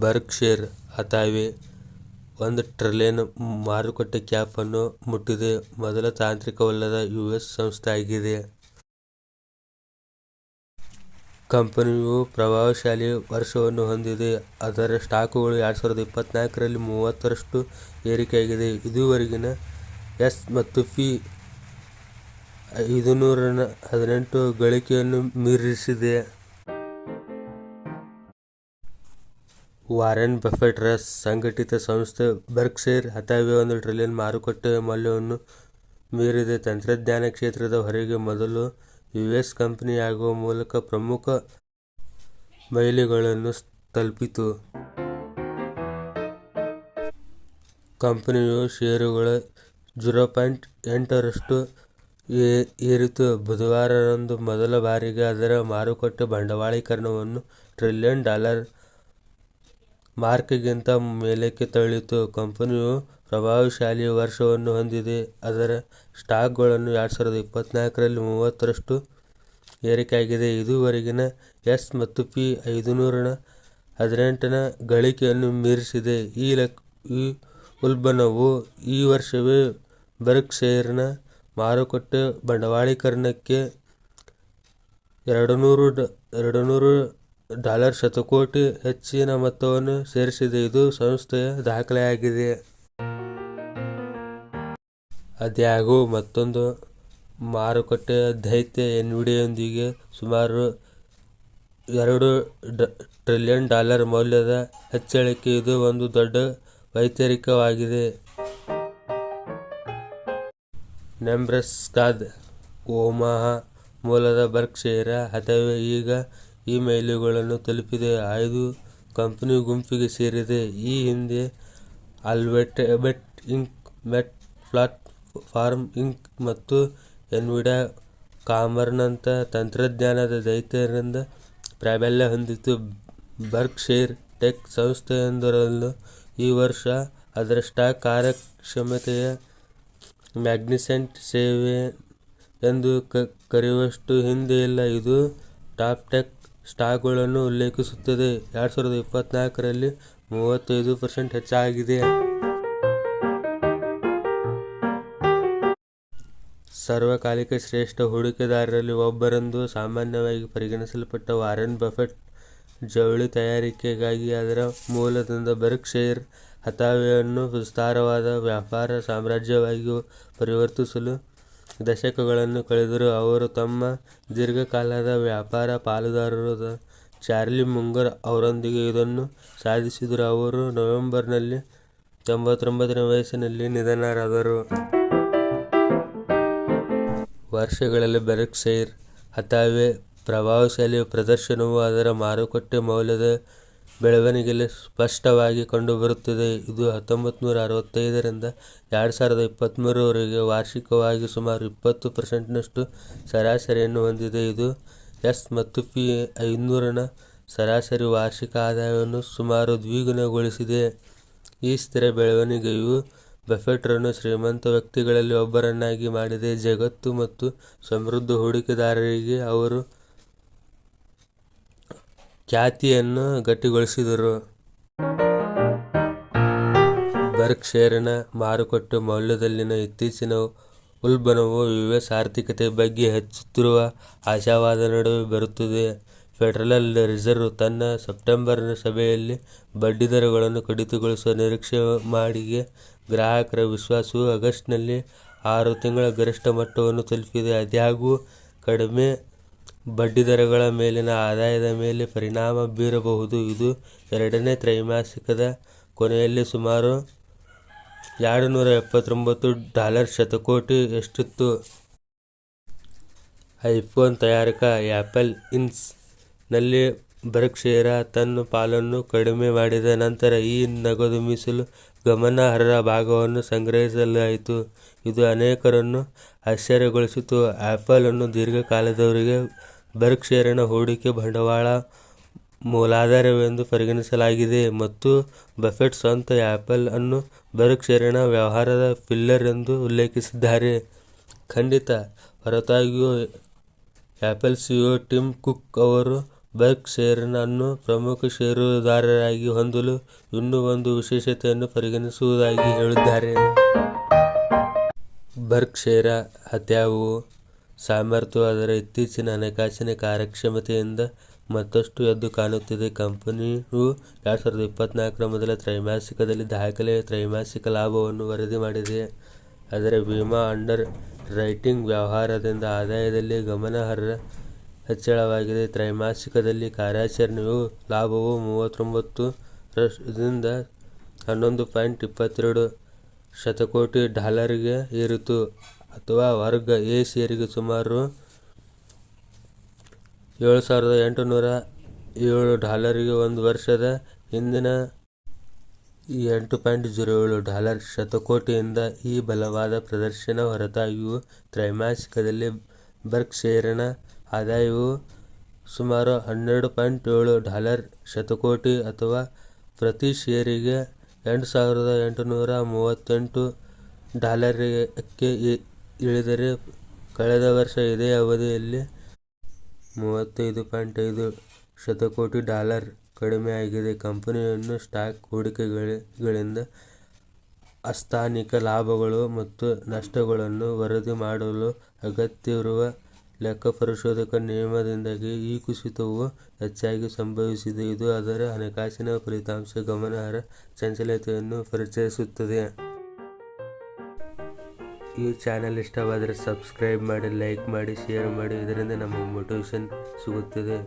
Berkshire ಹಥಾವೆ $1 trillion ಮಾರುಕಟ್ಟೆ cap ಅನ್ನು ಮುಟ್ಟಿದೆ. ಮೊದಲ ತಾಂತ್ರಿಕವಲ್ಲದ ಯುಎಸ್ ಸಂಸ್ಥೆ ಆಗಿದೆ. ಕಂಪನಿಯು ಪ್ರಭಾವಶಾಲಿ ವರ್ಷವನ್ನು ಹೊಂದಿದೆ. ಅದರ ಸ್ಟಾಕುಗಳು 2024ರಲ್ಲಿ 30% ಏರಿಕೆಯಾಗಿದೆ. ಇದುವರೆಗಿನ ಎಸ್ ಮತ್ತು ಪಿ 500 ಗಳಿಕೆಯನ್ನು ಮೀರಿಸಿದೆ. ವಾರೆನ್ ಬಫೆಟ್ ರ ಸಂಘಟಿತ ಸಂಸ್ಥೆ ಬರ್ಕ್ಷೈರ್ ಹಥಾವೆ $1 ಟ್ರಿಲಿಯನ್ ಮಾರುಕಟ್ಟೆ ಮೌಲ್ಯವನ್ನು ಮೀರಿದೆ. ತಂತ್ರಜ್ಞಾನ ಕ್ಷೇತ್ರದ ಹೊರಗೆ ಮೊದಲ ಯುಎಸ್ ಕಂಪನಿಯಾಗುವ ಮೂಲಕ ಪ್ರಮುಖ ಮೈಲಿಗಲ್ಲನ್ನು ತಲುಪಿತು. ಕಂಪನಿಯ ಷೇರುಗಳ 0.8% ಏರಿತು. ಬುಧವಾರದಂದು ಮೊದಲ ಬಾರಿಗೆ ಅದರ ಮಾರುಕಟ್ಟೆ ಬಂಡವಾಳೀಕರಣವನ್ನು $1 ಟ್ರಿಲಿಯನ್ ಮಾರ್ಕ್ಗಿಂತ ಮೇಲಕ್ಕೆ ತಳ್ಳಿತು. ಕಂಪನಿಯು ಪ್ರಭಾವಶಾಲಿ ವರ್ಷವನ್ನು ಹೊಂದಿದೆ. ಅದರ ಸ್ಟಾಕ್ಗಳು 2024ರಲ್ಲಿ 30% ಏರಿಕೆಯಾಗಿದೆ. ಇದುವರೆಗಿನ ಎಸ್ ಮತ್ತು ಪಿ 518 ಗಳಿಕೆಯನ್ನು ಮೀರಿಸಿದೆ. ಈ ಉಲ್ಬಣವು ಈ ವರ್ಷವೇ ಬರ್ಕ್ಷೈರ್ನ ಮಾರುಕಟ್ಟೆ ಬಂಡವಾಳೀಕರಣಕ್ಕೆ $200 ಶತಕೋಟಿ ಹೆಚ್ಚಿನ ಮೊತ್ತವನ್ನು ಸೇರಿಸಿದೆ. ಇದು ಸಂಸ್ಥೆಯ ದಾಖಲೆಯಾಗಿದೆ. ಆದಾಗ್ಯೂ ಮತ್ತೊಂದು ಮಾರುಕಟ್ಟೆ ದೈತ್ಯ ಎನ್ವಿಡಿಯಾದೊಂದಿಗೆ ಸುಮಾರು $2 ಟ್ರಿಲಿಯನ್ ಮೌಲ್ಯದ ಹೆಚ್ಚಳಕ್ಕೆ ಇದು ಒಂದು ದೊಡ್ಡ ವೈತರಿಕವಾಗಿದೆ. ನೆಬ್ರಾಸ್ಕಾದ ಒಮಾಹಾ ಮೂಲದ ಬರ್ಕ್ಷೈರ್ ಹಥಾವೆ ಈಗ ಈ ಮೈಲಿಗಲ್ಲನ್ನು ತಲುಪಿದೆ. 5 ಕಂಪನಿ ಗುಂಪಿಗೆ ಸೇರಿದೆ. ಈ ಹಿಂದೆ alphabet inc, meta platforms inc ಮತ್ತು ಎನ್ವಿಡಿಯಾ ಕಾರ್ಪ್ನಂಥ ತಂತ್ರಜ್ಞಾನದ ದೈತ್ಯರಿಂದ ಪ್ರಾಬಲ್ಯ ಹೊಂದಿತ್ತು. ಬರ್ಕ್ಷೈರ್ ಟೆಕ್ ಸಂಸ್ಥೆಯೊಂದರಲ್ಲೂ ಈ ವರ್ಷ ಅದರ ಸ್ಟಾಕ್ ಕಾರ್ಯಕ್ಷಮತೆಯ ಮ್ಯಾಗ್ನಿಫಿಸೆಂಟ್ 7 ಎಂದು ಕರೆಯುವಷ್ಟು ಹಿಂದೆ ಇಲ್ಲ. ಇದು ಟಾಪ್ ಟೆಕ್ ಸ್ಟಾಕ್ಗಳನ್ನು ಉಲ್ಲೇಖಿಸುತ್ತದೆ. 2024ರಲ್ಲಿ 35% ಹೆಚ್ಚಾಗಿದೆ. ಸಾರ್ವಕಾಲಿಕ ಶ್ರೇಷ್ಠ ಹೂಡಿಕೆದಾರರಲ್ಲಿ ಒಬ್ಬರೆಂದು ಸಾಮಾನ್ಯವಾಗಿ ಪರಿಗಣಿಸಲ್ಪಟ್ಟ ವಾರೆನ್ ಬಫೆಟ್ ಜವಳಿ ತಯಾರಿಕೆಗಾಗಿ ಅದರ ಮೂಲದಿಂದ ಬರ್ಕ್ಷೈರ್ ಹಥಾವೆಯನ್ನು ವಿಸ್ತಾರವಾದ ವ್ಯಾಪಾರ ಸಾಮ್ರಾಜ್ಯವಾಗಿ ಪರಿವರ್ತಿಸಲು ದಶಕಗಳನ್ನು ಕಳೆದರು. ಅವರು ತಮ್ಮ ದೀರ್ಘಕಾಲದ ವ್ಯಾಪಾರ ಪಾಲುದಾರರಾದ ಚಾರ್ಲಿ ಮುಂಗರ್ ಅವರೊಂದಿಗೆ ಇದನ್ನು ಸಾಧಿಸಿದರು. ಅವರು ನವೆಂಬರ್ನಲ್ಲಿ 99ನೇ ವಯಸ್ಸಿನಲ್ಲಿ ನಿಧನರಾದರು. ವರ್ಷಗಳಲ್ಲಿ ಬರ್ಕ್ಷೈರ್ ಹಥಾವೆ ಪ್ರಭಾವಶಾಲಿ ಪ್ರದರ್ಶನವು ಅದರ ಮಾರುಕಟ್ಟೆ ಮೌಲ್ಯದ ಬೆಳವಣಿಗೆಯಲ್ಲಿ ಸ್ಪಷ್ಟವಾಗಿ ಕಂಡುಬರುತ್ತದೆ. ಇದು 1965ರಿಂದ 2023ರವರೆಗೆ ವಾರ್ಷಿಕವಾಗಿ ಸುಮಾರು 20%ನಷ್ಟು ಸರಾಸರಿಯನ್ನು ಹೊಂದಿದೆ. ಇದು ಎಸ್ ಮತ್ತು ಪಿ 500ನ ಸರಾಸರಿ ವಾರ್ಷಿಕ ಆದಾಯವನ್ನು ಸುಮಾರು ದ್ವಿಗುಣಗೊಳಿಸಿದೆ. ಈ ಸ್ಥಿರ ಬೆಳವಣಿಗೆಯು ಬಫೆಟ್ರನ್ನು ಶ್ರೀಮಂತ ವ್ಯಕ್ತಿಗಳಲ್ಲಿ ಒಬ್ಬರನ್ನಾಗಿ ಮಾಡಿದೆ. ಜಗತ್ತು ಮತ್ತು ಸಮೃದ್ಧ ಹೂಡಿಕೆದಾರರಿಗೆ ಅವರ ಖ್ಯಾತಿಯನ್ನು ಗಟ್ಟಿಗೊಳಿಸಿದರು. ಬರ್ಕ್ಷೈರ್ನ ಮಾರುಕಟ್ಟೆ ಮೌಲ್ಯದಲ್ಲಿನ ಇತ್ತೀಚಿನ ಉಲ್ಬಣವು ಯುಎಸ್ ಆರ್ಥಿಕತೆಯ ಬಗ್ಗೆ ಹೆಚ್ಚುತ್ತಿರುವ ಆಶಾವಾದದ ನಡುವೆ ಬರುತ್ತಿದೆ. ಫೆಡರಲ್ ರಿಸರ್ವ್ ತನ್ನ ಸೆಪ್ಟೆಂಬರ್ನ ಸಭೆಯಲ್ಲಿ ಬಡ್ಡಿದರಗಳನ್ನು ಕಡಿತಗೊಳಿಸುವ ನಿರೀಕ್ಷೆ ಮಾಡಿದೆ. ಗ್ರಾಹಕರ ವಿಶ್ವಾಸವು ಆಗಸ್ಟ್ನಲ್ಲಿ 6 ತಿಂಗಳ ಗರಿಷ್ಠ ಮಟ್ಟವನ್ನು ತಲುಪಿದೆ. ಆದಾಗ್ಯೂ ಕಡಿಮೆ ಬಡ್ಡಿದರಗಳ ಮೇಲಿನ ಆದಾಯದ ಮೇಲೆ ಪರಿಣಾಮ ಬೀರಬಹುದು. ಇದು ಎರಡನೇ ತ್ರೈಮಾಸಿಕದ ಕೊನೆಯಲ್ಲಿ ಸುಮಾರು $279 ಶತಕೋಟಿಯಷ್ಟಿತ್ತು. ಐಫೋನ್ ತಯಾರಕ ಆಪಲ್ ಇನ್ಕ್ ನಲ್ಲಿ ಬರ್ಕ್ಷೈರ್ ತನ್ನ ಪಾಲನ್ನು ಕಡಿಮೆ ಮಾಡಿದ ನಂತರ ಈ ನಗದು ಮೀಸಲು ಗಮನಾರ್ಹ ಭಾಗವನ್ನು ಸಂಗ್ರಹಿಸಲಾಯಿತು. ಇದು ಅನೇಕರನ್ನು ಆಶ್ಚರ್ಯಗೊಳಿಸಿತು. ಆಪಲ್ ಅನ್ನು ದೀರ್ಘಕಾಲದವರೆಗೆ ಬರ್ಕ್ಷೈರ್ನ ಹೂಡಿಕೆ ಬಂಡವಾಳ ಮೂಲಾಧಾರವೆಂದು ಪರಿಗಣಿಸಲಾಗಿದೆ ಮತ್ತು ಬಫೆಟ್ ಸ್ವತಃ ಆಪಲ್ ಅನ್ನು ಬರ್ಕ್ಷೈರ್ನ ವ್ಯವಹಾರದ ಪಿಲ್ಲರ್ ಎಂದು ಉಲ್ಲೇಖಿಸಿದ್ದಾರೆ. ಖಂಡಿತ ಹೊರತಾಗಿಯೂ, ಆಪಲ್ ಸಿಇಒ ಟಿಮ್ ಕುಕ್ ಅವರು ಬರ್ಕ್ಶೈರ್ನನ್ನು ಪ್ರಮುಖ ಷೇರುದಾರರಾಗಿ ಹೊಂದಲು ಇನ್ನೂ ಒಂದು ವಿಶೇಷತೆಯನ್ನು ಪರಿಗಣಿಸುವುದಾಗಿ ಹೇಳಿದ್ದಾರೆ. ಬರ್ಕ್ಶೈರ್ ಹಥಾವೆ ಸಾಮರ್ಥ್ಯವು ಅದರ ಇತ್ತೀಚಿನ ಹಣಕಾಸಿನ ಕಾರ್ಯಕ್ಷಮತೆಯಿಂದ ಮತ್ತಷ್ಟು ಎದ್ದು ಕಾಣುತ್ತಿದೆ. ಕಂಪನಿಯು 2024ರ ಮೊದಲ ತ್ರೈಮಾಸಿಕದಲ್ಲಿ ದಾಖಲೆಯ ತ್ರೈಮಾಸಿಕ ಲಾಭವನ್ನು ವರದಿ ಮಾಡಿದೆ. ಅದರ ವಿಮಾ ಅಂಡರ್ ರೈಟಿಂಗ್ ವ್ಯವಹಾರದಿಂದ ಆದಾಯದಲ್ಲಿ ಗಮನಾರ್ಹ ಹೆಚ್ಚಳವಾಗಿದೆ. ತ್ರೈಮಾಸಿಕದಲ್ಲಿ ಕಾರ್ಯಾಚರಣೆಯ ಲಾಭವು 39 ರಿಂದ $11.22 ಶತಕೋಟಿ ಗೆ ಏರಿತು, ಅಥವಾ ವರ್ಗ ಎ ಷೇರಿಗೆ ಸುಮಾರು $7,807 ಗೆ ಒಂದು ವರ್ಷದ ಹಿಂದಿನ $8.07 ಶತಕೋಟಿಯಿಂದ. ಈ ಬಲವಾದ ಪ್ರದರ್ಶನದ ಹೊರತಾಗಿಯೂ, ತ್ರೈಮಾಸಿಕದಲ್ಲಿ ಬರ್ಕ್ಶೈರ್ನ ಆದಾಯವು ಸುಮಾರು $12.7 ಶತಕೋಟಿ ಅಥವಾ ಪ್ರತಿ ಷೇರಿಗೆ $8,838 ಕ್ಕೆ ಇಳಿದರೆ, ಕಳೆದ ವರ್ಷ ಇದೇ ಅವಧಿಯಲ್ಲಿ $35.5 ಶತಕೋಟಿ ಕಡಿಮೆಯಾಗಿದೆ. ಕಂಪನಿಯನ್ನು ಸ್ಟಾಕ್ ಹೂಡಿಕೆಗಳಿಂದ ಆಸ್ಥಾನಿಕ ಲಾಭಗಳು ಮತ್ತು ನಷ್ಟಗಳನ್ನು ವರದಿ ಮಾಡಲು ಅಗತ್ಯವಿರುವ ಲೆಕ್ಕಪರಿಶೋಧಕ ನಿಯಮದಿಂದಾಗಿ ಈ ಕುಸಿತವು ಹೆಚ್ಚಾಗಿ ಸಂಭವಿಸಿದೆ. ಇದು ಅದರ ಹಣಕಾಸಿನ ಫಲಿತಾಂಶದ ಗಮನಾರ್ಹ ಚಂಚಲತೆಯನ್ನು ಪರಿಚಯಿಸುತ್ತದೆ. ಈ ಚಾನೆಲ್ ಇಷ್ಟವಾದರೆ ಸಬ್ಸ್ಕ್ರೈಬ್ ಮಾಡಿ, ಲೈಕ್ ಮಾಡಿ, ಶೇರ್ ಮಾಡಿ. ಇದರಿಂದ ನಮಗೆ ಮೋಟಿವೇಶನ್ ಸಿಗುತ್ತದೆ.